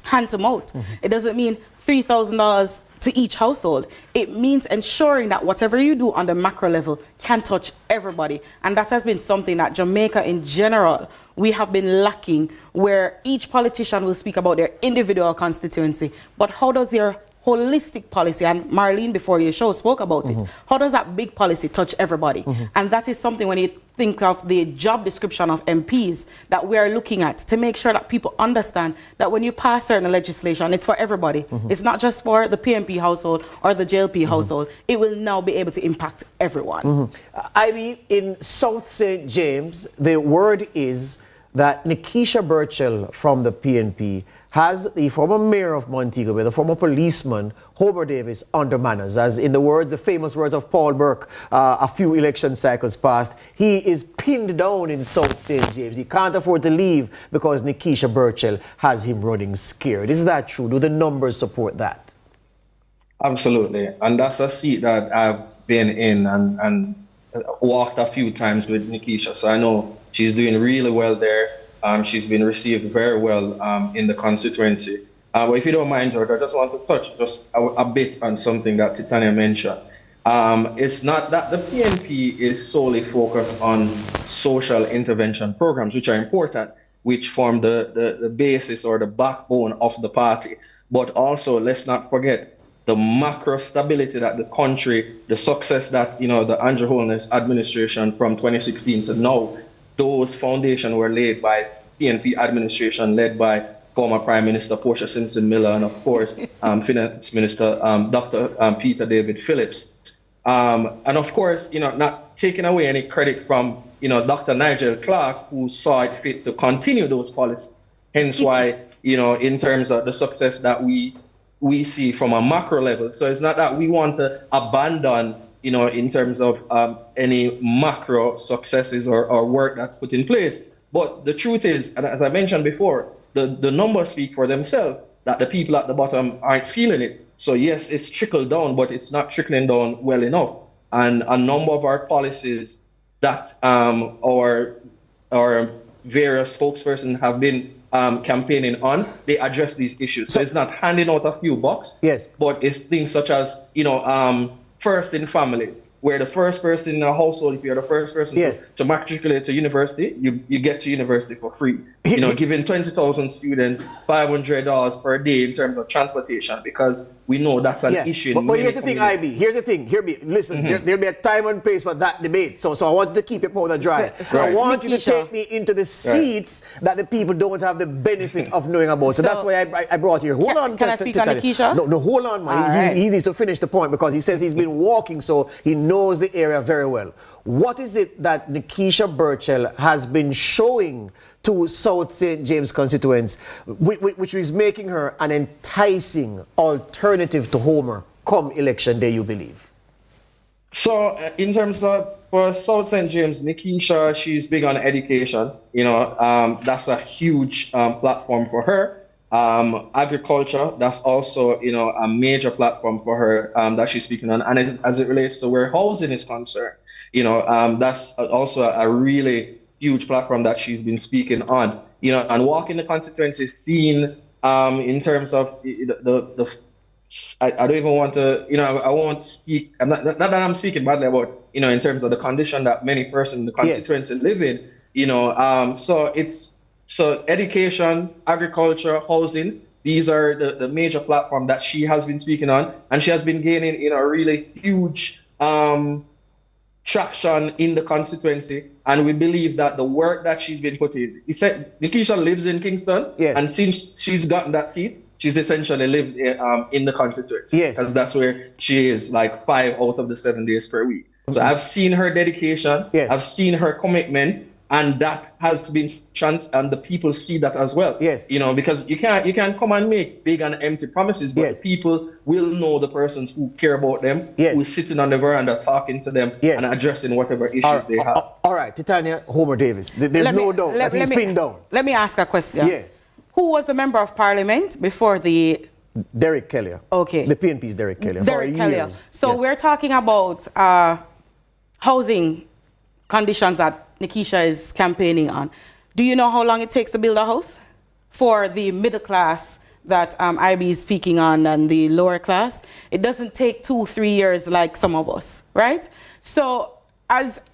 S18: hand to mouth. It doesn't mean $3,000 to each household. It means ensuring that whatever you do on the macro level can touch everybody. And that has been something that Jamaica in general, we have been lacking, where each politician will speak about their individual constituency. But how does your holistic policy, and Marlene before your show spoke about it, how does that big policy touch everybody? And that is something when you think of the job description of MPs that we are looking at to make sure that people understand that when you pass certain legislation, it's for everybody. It's not just for the PMP household or the JLP household. It will now be able to impact everyone.
S4: I mean, in South St. James, the word is that Nikisha Burchell from the PNP has the former mayor of Montego Bay, the former policeman, Homer Davis, under manners. As in the famous words of Paul Burke a few election cycles past, he is pinned down in South St. James. He can't afford to leave because Nikisha Burchell has him running scared. Is that true? Do the numbers support that?
S19: Absolutely. And that's a seat that I've been in and walked a few times with Nikisha. So I know she's doing really well there. She's been received very well in the constituency. But if you don't mind, George, I just want to touch just a bit on something that Titania mentioned. It's not that the PNP is solely focused on social intervention programs, which are important, which form the basis or the backbone of the party. But also, let's not forget the macro stability that the country, the success that, the Andrew Holness administration from 2016 to now, those foundations were laid by PNP administration led by former Prime Minister Portia Simpson Miller and, of course, Finance Minister Dr. Peter David Phillips. And, of course, not taking away any credit from, Dr. Nigel Clark, who saw it fit to continue those policies. Hence why, in terms of the success that we see from a macro level. So it's not that we want to abandon in terms of any macro successes or work that's put in place. But the truth is, and as I mentioned before, the numbers speak for themselves, that the people at the bottom aren't feeling it. So yes, it's trickled down, but it's not trickling down well enough. And a number of our policies that our various spokespersons have been campaigning on, they address these issues. So it's not handing out a few bucks, but it's things such as, first in family, where the first person in a household, if you're the first person to matriculate to university, you get to university for free. Giving 20,000 students $500 per day in terms of transportation, because we know that's an issue.
S4: But here's the thing, IB. Here's the thing. Hear me. Listen, there'll be a time and place for that debate. So I want you to keep your powder dry. I want you to take me into the seats that the people don't have the benefit of knowing about. So that's why I brought you here. Hold on.
S18: Can I speak on Nikisha?
S4: No, hold on, man. He needs to finish the point because he says he's been walking, so he knows the area very well. What is it that Nikisha Burchell has been showing to South St. James constituents, which is making her an enticing alternative to Homer come election day, you believe?
S19: So in terms of for South St. James, Nikisha, she's big on education. That's a huge platform for her. Agriculture, that's also, a major platform for her that she's speaking on. And as it relates to where housing is concerned, that's also a really huge platform that she's been speaking on, and walking the constituency, seeing in terms of I don't even want to, I won't speak, not that I'm speaking badly about, in terms of the condition that many persons in the constituency live in, so education, agriculture, housing, these are the major platform that she has been speaking on, and she has been gaining, a really huge traction in the constituency, and we believe that the work that she's been putting, he said Nikisha lives in Kingston, and since she's gotten that seat, she's essentially lived in the constituency, because that's where she is, like 5 out of the 7 days per week. So I've seen her dedication, I've seen her commitment, and that has been and the people see that as well. Because you can't come and make big and empty promises, but the people will know the persons who care about them, who are sitting on the veranda talking to them and addressing whatever issues they have.
S4: All right, Titania, Homer Davis. There's no doubt that he's pinned down.
S18: Let me ask a question.
S4: Yes.
S18: who was the member of parliament before the...
S4: Derek Kelly.
S18: Okay.
S4: The PNP's Derek Kelly.
S18: Derek Kelly.
S4: Years.
S18: So
S4: yes.
S18: we're talking about housing conditions that Nikisha is campaigning on. Do you know how long it takes to build a house for the middle class that IB is speaking on and the lower class? It doesn't take 2-3 years like some of us, right? So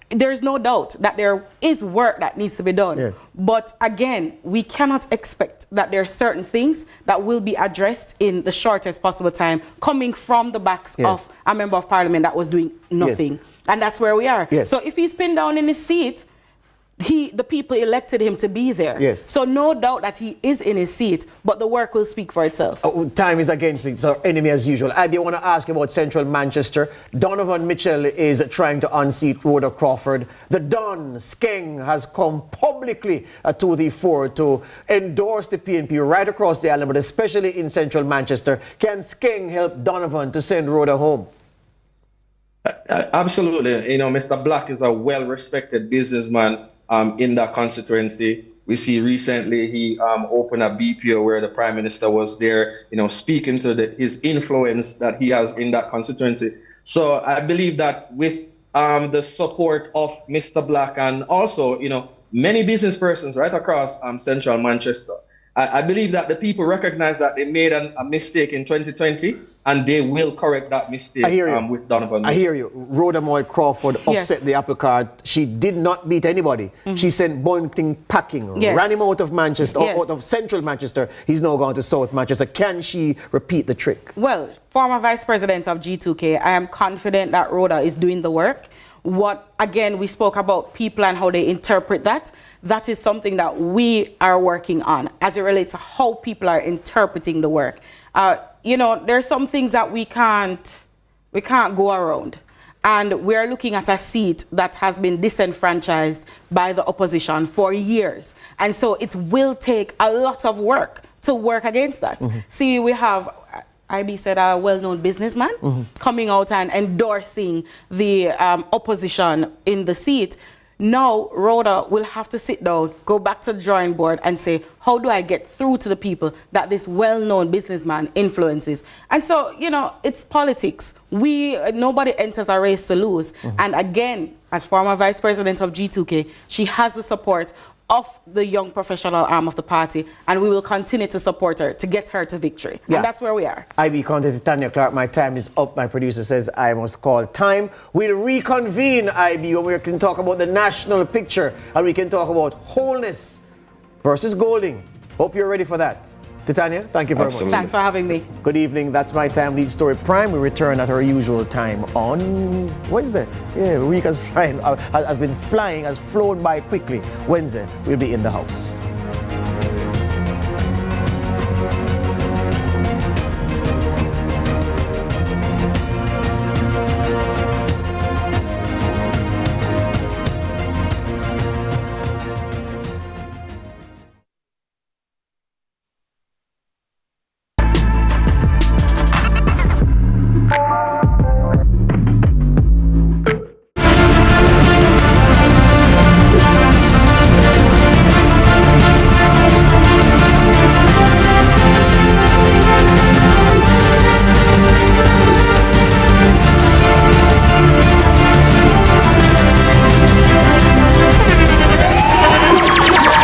S18: there's no doubt that there is work that needs to be done.
S4: Yes.
S18: But again, we cannot expect that there are certain things that will be addressed in the shortest possible time coming from the backs
S4: yes.
S18: of a member of parliament that was doing nothing. Yes. And that's where we are.
S4: Yes.
S18: So if he's pinned down in his seat, the people elected him to be there.
S4: Yes.
S18: So no doubt that he is in his seat, but the work will speak for itself.
S4: Time is against me, so enemy as usual. I want to ask you about Central Manchester. Donovan Mitchell is trying to unseat Rhoda Crawford. The Don, Skeng, has come publicly to the fore to endorse the PNP right across the island, but especially in Central Manchester. Can Skeng help Donovan to send Rhoda home?
S19: Absolutely. You know, Mr. Black is a well-respected businessman in that constituency. We see recently he opened a BPO where the Prime Minister was there, you know, speaking to his influence that he has in that constituency. So I believe that with the support of Mr. Black and also, you know, many business persons right across Central Manchester, I believe that the people recognize that they made a mistake in 2020 and they will correct that mistake with Donovan.
S4: I hear you. Rhoda Moy Crawford upset the apple cart. She did not beat anybody. Mm-hmm. She sent Bunting packing, ran him out of Manchester, out of Central Manchester. He's now gone to South Manchester. Can she repeat the trick?
S18: Well, former Vice President of G2K, I am confident that Rhoda is doing the work. What, again, we spoke about people and how they interpret that. That is something that we are working on as it relates to how people are interpreting the work. You know, there's some things that we can't go around. And we're looking at a seat that has been disenfranchised by the opposition for years. And so it will take a lot of work to work against that. Mm-hmm. See, we have... IB said a well-known businessman coming out and endorsing the opposition in the seat. Now, Rhoda will have to sit down, go back to the drawing board and say, how do I get through to the people that this well-known businessman influences? And so, you know, it's politics. Nobody enters a race to lose. And again, as former Vice President of G2K, she has the support of the young professional arm of the party, and we will continue to support her to get her to victory. Yeah. And that's where we are.
S4: IB contact Tanya Clark. My time is up. My producer says I must call time. We'll reconvene, IB, when we can talk about the national picture and we can talk about wholeness versus golding. Hope you're ready for that. Titania, thank you very much.
S18: Thanks for having me.
S4: Good evening. That's my time. Lead Story Prime. We return at our usual time on Wednesday. Yeah, the week has flown by quickly. Wednesday, we'll be in the house.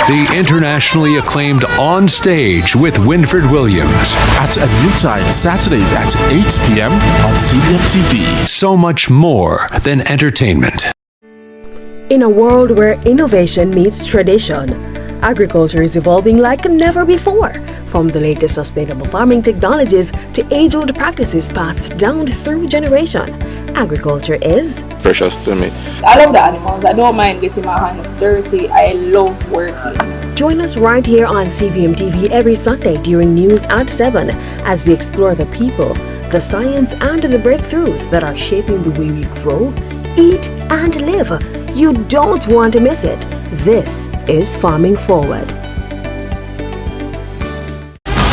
S8: The internationally acclaimed On Stage with Winfred Williams.
S9: At a new time, Saturdays at 8 p.m. on CVM TV.
S8: So much more than entertainment.
S10: In a world where innovation meets tradition, agriculture is evolving like never before. From the latest sustainable farming technologies to age-old practices passed down through generation, agriculture is
S21: precious to me.
S22: I love the animals. I don't mind getting my hands dirty. I love working.
S10: Join us right here on CVM TV every Sunday during news at 7 as we explore the people, the science, and the breakthroughs that are shaping the way we grow, eat, and live. You don't want to miss it. This is Farming Forward.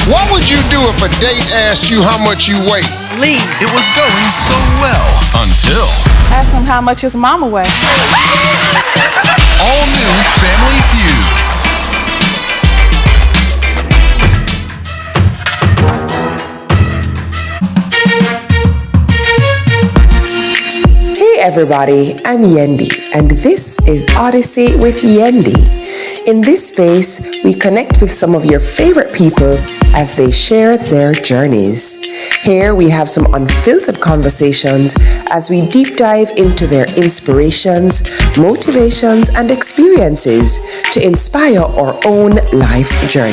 S9: What would you do if a date asked you how much you weigh?
S22: Leave.
S9: It was going so well until...
S22: Ask him how much his mama weighs.
S9: All new Family Feud.
S12: everybody, I'm Yendi, and this is Odyssey with Yendi. In this space, we connect with some of your favorite people as they share their journeys. Here we have some unfiltered conversations as we deep dive into their inspirations, motivations, and experiences to inspire our own life journey.